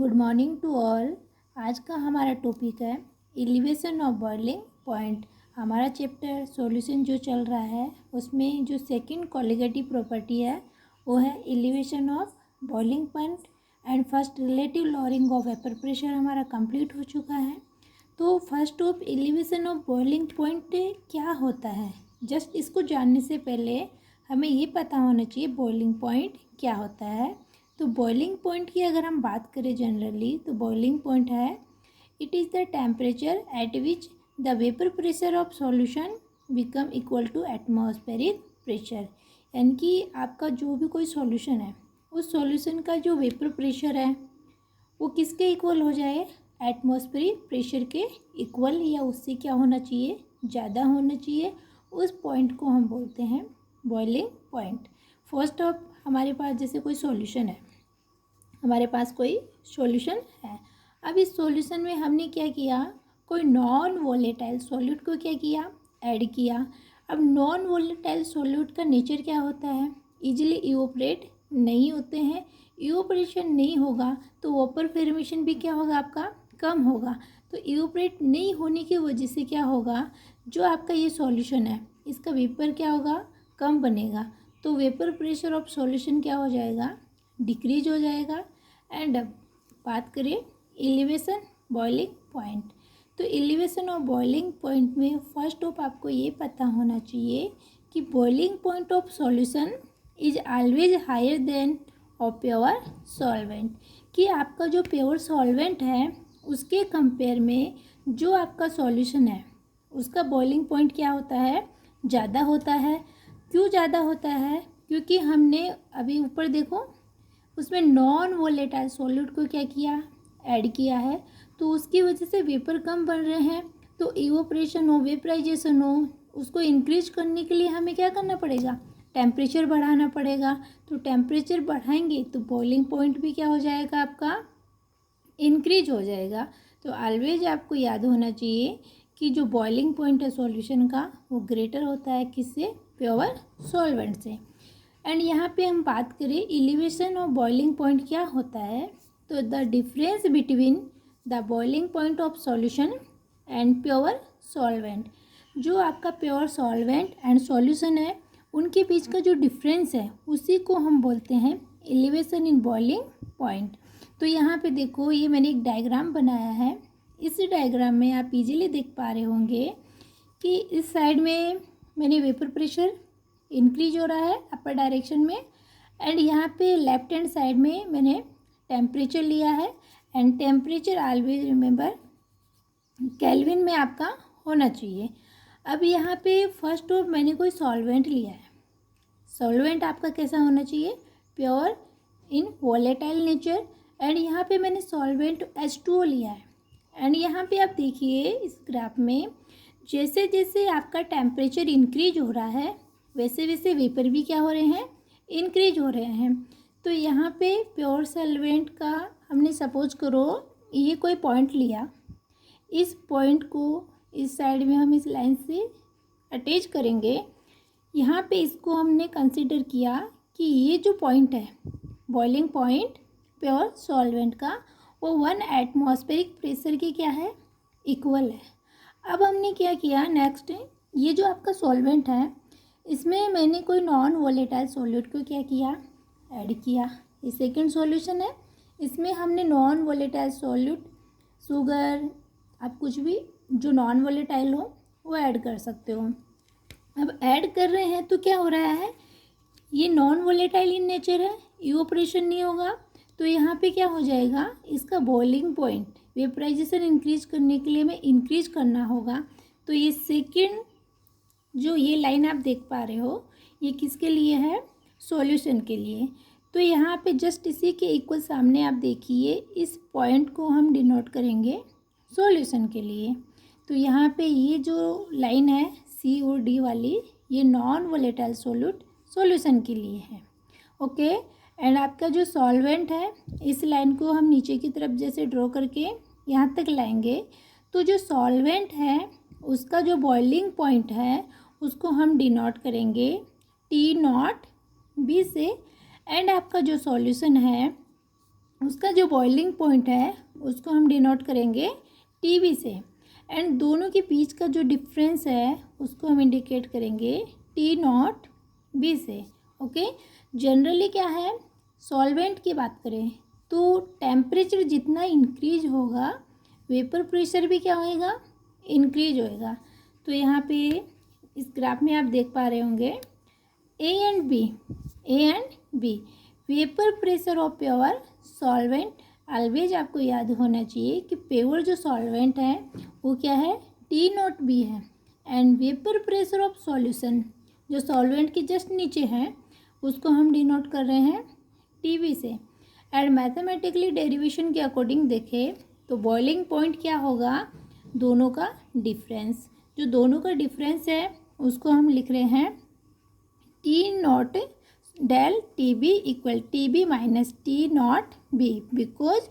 Good morning to all. आज का हमारा टॉपिक है एलिवेशन ऑफ बॉइलिंग पॉइंट। हमारा चैप्टर सॉल्यूशन जो चल रहा है उसमें जो सेकंड कॉलिगेटिव प्रॉपर्टी है वो है elevation of boiling point and first relative lowering of vapour pressure हमारा कंप्लीट हो चुका है। तो first of elevation of boiling point क्या होता है, जस्ट इसको जानने से पहले हमें ये पता होना चाहिए बॉइलिंग पॉइंट क्या होता है। तो बॉइलिंग पॉइंट की अगर हम बात करें जनरली तो बॉइलिंग पॉइंट है it is the temperature at which the vapour pressure of solution become equal to atmospheric pressure. यानी कि आपका जो भी कोई सॉल्यूशन है उस सॉल्यूशन का जो वेपर प्रेशर है वो किसके इक्वल हो जाए, एटमॉस्फेरिक प्रेशर के इक्वल या उससे क्या होना चाहिए, ज़्यादा होना चाहिए। उस पॉइंट को हम बोलते हैं बॉइलिंग पॉइंट। फर्स्ट ऑफ हमारे पास जैसे कोई सॉल्यूशन है, हमारे पास कोई सॉल्यूशन है। अब इस सॉल्यूशन में हमने क्या किया, कोई नॉन वोलेटाइल सॉल्यूट को क्या किया, ऐड किया। अब नॉन वोलेटाइल सॉल्यूट का नेचर क्या होता है, इजीली इवोपरेट नहीं होते हैं। इवोपरेशन नहीं होगा तो वाटर फॉर्मेशन भी क्या होगा, आपका कम होगा। तो इवोपरेट नहीं होने की वजह से क्या होगा, जो आपका ये सॉल्यूशन है इसका वेपर क्या होगा, कम बनेगा। तो वेपर प्रेशर ऑफ सॉल्यूशन क्या हो जाएगा, डिक्रीज हो जाएगा। एंड अब बात करें एलिवेशन बॉइलिंग पॉइंट, तो एलिवेशन ऑफ बॉइलिंग पॉइंट में फर्स्ट ऑफ आपको ये पता होना चाहिए कि boiling point of solution is always higher than of pure solvent. कि आपका जो प्योर सॉल्वेंट है उसके कंपेयर में जो आपका सॉल्यूशन है उसका बॉइलिंग पॉइंट क्या होता है, ज़्यादा होता है। क्यों ज़्यादा होता है, क्योंकि हमने अभी ऊपर देखो उसमें नॉन वोलेटाइल सॉल्यूट को क्या किया, ऐड किया है। तो उसकी वजह से वेपर कम बन रहे हैं। तो इवोपरेशन हो, वेपराइजेशन हो, उसको इंक्रीज करने के लिए हमें क्या करना पड़ेगा, टेम्परेचर बढ़ाना पड़ेगा। तो टेम्परेचर बढ़ाएंगे तो बॉइलिंग पॉइंट भी क्या हो जाएगा, आपका इंक्रीज हो जाएगा। तो ऑलवेज आपको याद होना चाहिए कि जो बॉइलिंग पॉइंट है सॉल्यूशन का वो ग्रेटर होता है किससे, प्योर सॉल्वेंट से। एंड यहाँ पे हम बात करें एलिवेशन ऑफ बॉइलिंग पॉइंट क्या होता है, तो the difference between the boiling point of solution and pure solvent. जो आपका प्योर सॉल्वेंट एंड सॉल्यूशन है उनके बीच का जो डिफरेंस है उसी को हम बोलते हैं एलिवेशन इन बॉइलिंग पॉइंट। तो यहाँ पे देखो ये मैंने एक डायग्राम बनाया है। इस डायग्राम में आप इजीली देख पा रहे होंगे कि इस साइड में मैंने वेपर प्रेशर इंक्रीज हो रहा है अपर डायरेक्शन में। एंड यहाँ पे लेफ्ट हैंड साइड में मैंने टेम्परेचर लिया है। And temperature always remember kelvin में आपका होना चाहिए। अब यहाँ पे फर्स्ट ऑफ मैंने कोई सॉल्वेंट लिया है। सॉल्वेंट आपका कैसा होना चाहिए, pure in volatile nature. And यहाँ पे मैंने सॉल्वेंट H2O लिया है। एंड यहाँ पे आप देखिए इस ग्राफ में जैसे जैसे आपका टेम्परेचर इंक्रीज हो रहा है वैसे वैसे वेपर भी क्या हो रहे हैं, इंक्रीज हो रहे हैं। तो यहाँ पे प्योर सॉल्वेंट का हमने सपोज करो ये कोई पॉइंट लिया, इस पॉइंट को इस साइड में हम इस लाइन से अटैच करेंगे। यहाँ पे इसको हमने कंसिडर किया कि ये जो पॉइंट है बॉइलिंग पॉइंट प्योर सॉल्वेंट का वो 1 एटमॉस्फेरिक प्रेशर के क्या है, इक्वल है। अब हमने क्या किया, नेक्स्ट ये जो आपका सॉल्वेंट है इसमें मैंने कोई नॉन वोलेटाइल सॉल्यूट को क्या किया, ऐड किया। ये सेकंड सॉल्यूशन है, इसमें हमने नॉन वोलेटाइल सॉल्यूट, शुगर, आप कुछ भी जो नॉन वोलेटाइल हो वो ऐड कर सकते हो। अब ऐड कर रहे हैं तो क्या हो रहा है, ये नॉन वोलेटाइल इन नेचर है, इवोपरेशन नहीं होगा। तो यहाँ पे क्या हो जाएगा, इसका बॉइलिंग पॉइंट वेपराइजेशन इंक्रीज करने के लिए हमें इंक्रीज करना होगा। तो ये सेकंड जो ये लाइन आप देख पा रहे हो ये किसके लिए है, सॉल्यूशन के लिए। तो यहाँ पे जस्ट इसी के इक्वल सामने आप देखिए इस पॉइंट को हम डिनोट करेंगे सॉल्यूशन के लिए। तो यहाँ पे ये जो लाइन है C और D वाली ये नॉन वोलेटाइल सॉल्यूट सॉल्यूशन के लिए है। ओके। एंड आपका जो सॉल्वेंट है इस लाइन को हम नीचे की तरफ जैसे ड्रॉ करके यहाँ तक लाएंगे। तो जो सॉल्वेंट है उसका जो बॉइलिंग पॉइंट है उसको हम डिनोट करेंगे T0 B से। एंड आपका जो सॉल्यूशन है उसका जो बॉइलिंग पॉइंट है उसको हम डिनोट करेंगे टीबी से, एंड दोनों के बीच का जो डिफरेंस है उसको हम इंडिकेट करेंगे टी नॉट बी से। ओके, जनरली क्या है, सॉल्वेंट की बात करें तो टेम्परेचर जितना इंक्रीज होगा वेपर प्रेशर भी क्या होएगा, इंक्रीज होएगा। तो यहाँ पे इस ग्राफ में आप देख पा रहे होंगे A and B vapour pressure of pure solvent. Always आपको याद होना चाहिए कि प्योर जो सॉल्वेंट है वो क्या है, टी नॉट बी है, and vapour pressure of solution जो सॉल्वेंट के जस्ट नीचे है उसको हम डिनोट कर रहे हैं टीवी से। एंड मैथमेटिकली डेरिवेशन के अकॉर्डिंग देखें तो बॉइलिंग पॉइंट क्या होगा, दोनों का डिफरेंस, जो दोनों का डिफरेंस है उसको हम लिख रहे हैं T naught del T B equal T B minus T naught B, because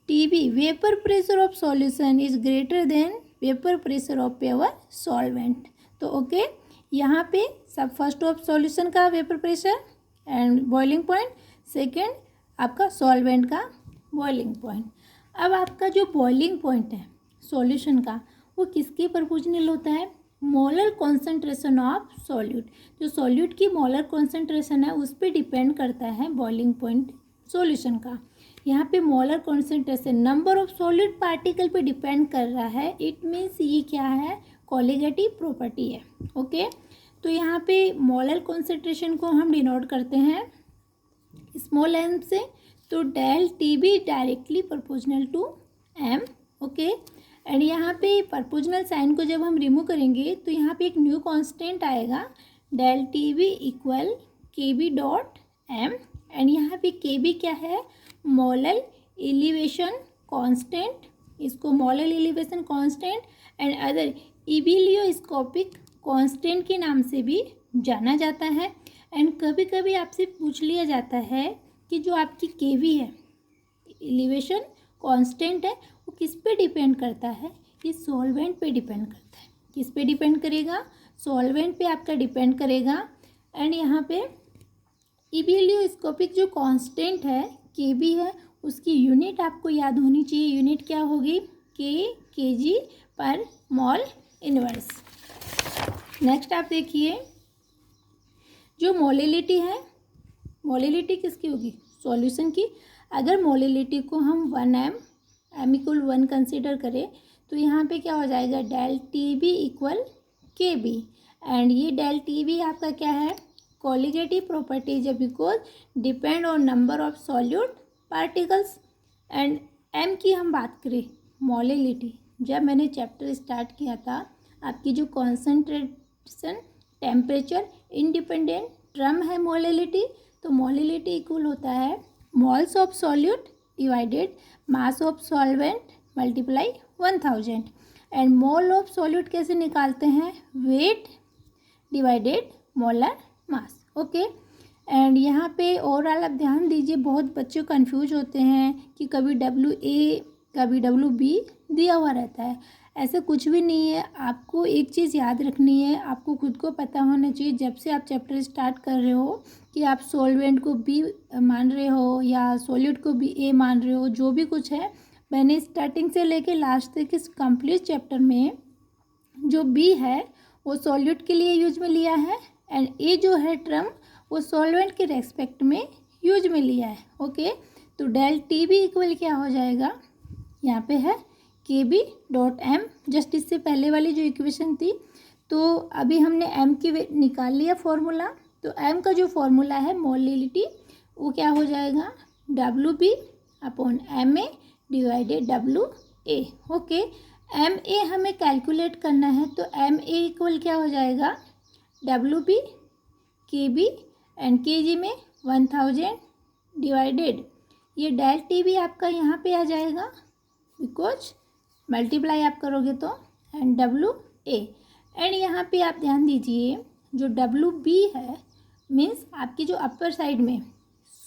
T B vapour pressure of solution is greater than vapour pressure of pure solvent. तो ओके, यहाँ पे सब फर्स्ट ऑफ सॉल्यूशन का vapour pressure and boiling point, second आपका solvent का boiling point. अब आपका जो बॉइलिंग पॉइंट है सॉल्यूशन का वो किसके प्रोपोर्शनल होता है, मोलर कॉन्सेंट्रेशन ऑफ सॉल्यूट। जो सॉल्यूट की मोलर कॉन्सेंट्रेशन है उस पर डिपेंड करता है बॉइलिंग पॉइंट सॉल्यूशन का। यहाँ पे molar concentration number of solute particle पे डिपेंड कर रहा है। इट मीन्स ये क्या है, कोलिगेटिव प्रॉपर्टी है। ओके, तो यहाँ पे मोलर कॉन्सेंट्रेशन को हम डिनोट करते हैं स्मॉल एम से, तो del T B directly proportional to M. Okay, and यहाँ पे प्रोपोर्शनल साइन को जब हम रिमूव करेंगे तो यहाँ पे एक न्यू कांस्टेंट आएगा del T B equal K B dot M, and यहाँ पे के बी क्या है, मोलर एलिवेशन कांस्टेंट, इसको molar elevation constant and other ebullioscopic constant के नाम से भी जाना जाता है। एंड कभी कभी आपसे पूछ लिया जाता है कि जो आपकी के बी है एलिवेशन कांस्टेंट है वो किस पे डिपेंड करता है, ये सॉल्वेंट पे डिपेंड करता है। किस पे डिपेंड करेगा, सॉल्वेंट पे आपका डिपेंड करेगा। एंड यहाँ पे इबिलियोस्कोपिक जो कांस्टेंट है के बी है उसकी यूनिट आपको याद होनी चाहिए, यूनिट क्या होगी, के जी पर मोल इनवर्स। नेक्स्ट आप देखिए जो मोलिलिटी है, मोलिलिटी किसकी होगी, सॉल्यूशन की। अगर मोलिलिटी को हम 1 m इक्वल 1 कंसिडर करें तो यहाँ पे क्या हो जाएगा, del T B equal K B, and ये डेल टी बी आपका क्या है, कोलिगेटिव प्रॉपर्टीज है because depend on number of solute particles. And M की हम बात करें मोलिलिटी, जब मैंने चैप्टर स्टार्ट किया था आपकी जो कॉन्सेंट्रेशन टेम्परेचर इंडिपेंडेंट टर्म है मोलिलिटी, तो मोलिलिटी इक्वल होता है moles of solute divided mass of solvent multiply 1000। And mole of solute कैसे निकालते हैं, weight divided molar mass. Okay, and यहाँ पे ओवरऑल आप ध्यान दीजिए, बहुत बच्चे कंफ्यूज होते हैं कि कभी WA कभी WB दिया हुआ रहता है, ऐसा कुछ भी नहीं है। आपको एक चीज़ याद रखनी है, आपको खुद को पता होना चाहिए जब से आप चैप्टर स्टार्ट कर रहे हो कि आप सॉल्वेंट को बी मान रहे हो या सॉल्यूट को भी ए मान रहे हो, जो भी कुछ है मैंने स्टार्टिंग से लेके लास्ट तक इस कंप्लीट चैप्टर में जो बी है वो सॉल्यूट के लिए यूज में लिया है एंड ए जो है टर्म वो सॉल्वेंट के रेस्पेक्ट में यूज में लिया है। ओके, तो डेल टी बी इक्वल क्या हो जाएगा, यहाँ पे है के बी डॉट एम, जस्ट इससे पहले वाली जो इक्वेशन थी। तो अभी हमने एम की निकाल लिया फॉर्मूला, तो एम का जो फॉर्मूला है मोलिलिटी वो क्या हो जाएगा, W B upon M A divided W A. Okay, M A हमें कैलकुलेट करना है तो एम ए इक्वल क्या हो जाएगा, डब्ल्यू बी के बी एंड के जी में 1000 डिवाइडेड ये डेल टी बी आपका यहाँ पे आ जाएगा बिकॉज मल्टीप्लाई आप करोगे तो एंड डब्ल्यू ए। एंड यहाँ पे आप ध्यान दीजिए जो डब्ल्यू बी है मीन्स आपकी जो अपर साइड में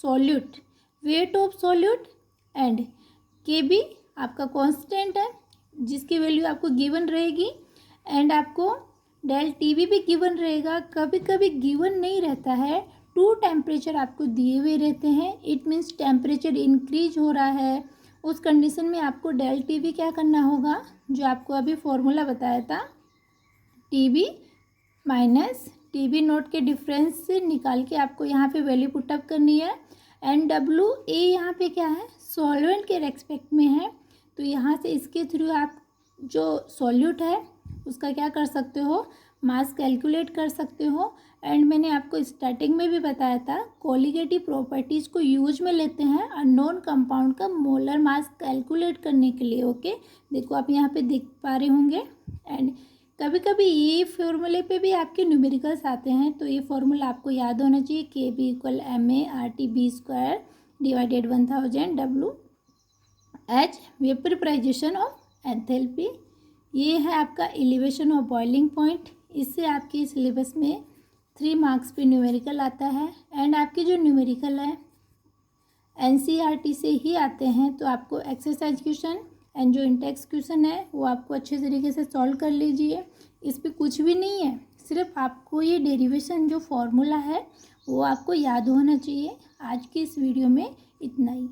solute weight of solute and के बी आपका कांस्टेंट है जिसकी वैल्यू आपको गिवन रहेगी एंड आपको डेल टी बी भी गिवन रहेगा। कभी कभी गिवन नहीं रहता है टू टेम्परेचर आपको दिए हुए रहते हैं, इट मीन्स टेम्परेचर इंक्रीज हो रहा है, उस कंडीशन में आपको डेल टी वी क्या करना होगा, जो आपको अभी फॉर्मूला बताया था, T V minus T V note के डिफरेंस से निकाल के आपको यहाँ पे वैल्यू पुटअप करनी है। एंड डब्ल्यू ए यहाँ पे क्या है, सॉल्वेंट के रेस्पेक्ट में है, तो यहाँ से इसके थ्रू आप जो सॉल्यूट है उसका क्या कर सकते हो, मास कैलकुलेट कर सकते हो। एंड मैंने आपको स्टार्टिंग में भी बताया था, कोलिगेटिव प्रॉपर्टीज़ को यूज में लेते हैं अननोन कंपाउंड का मोलर मास कैलकुलेट करने के लिए। ओके, देखो आप यहाँ पे देख पा रहे होंगे। एंड कभी कभी ये फॉर्मूले पे भी आपके न्यूमेरिकल्स आते हैं, तो ये फॉर्मूला आपको याद होना चाहिए, K B equal M A R T B square divided 1000 W H vaporization of enthalpy. ये है आपका एलिवेशन ऑफ बॉइलिंग पॉइंट। इससे आपके सिलेबस में 3 मार्क्स पे न्यूमेरिकल आता है। एंड आपके जो न्यूमेरिकल है एनसीईआरटी से ही आते हैं, तो आपको एक्सरसाइज क्वेश्चन एंड जो इंटेक्स क्वेश्चन है वो आपको अच्छे तरीके से सॉल्व कर लीजिए। इस पर कुछ भी नहीं है, सिर्फ आपको ये डेरिवेशन जो फॉर्मूला है वो आपको याद होना चाहिए। आज की इस वीडियो में इतना ही।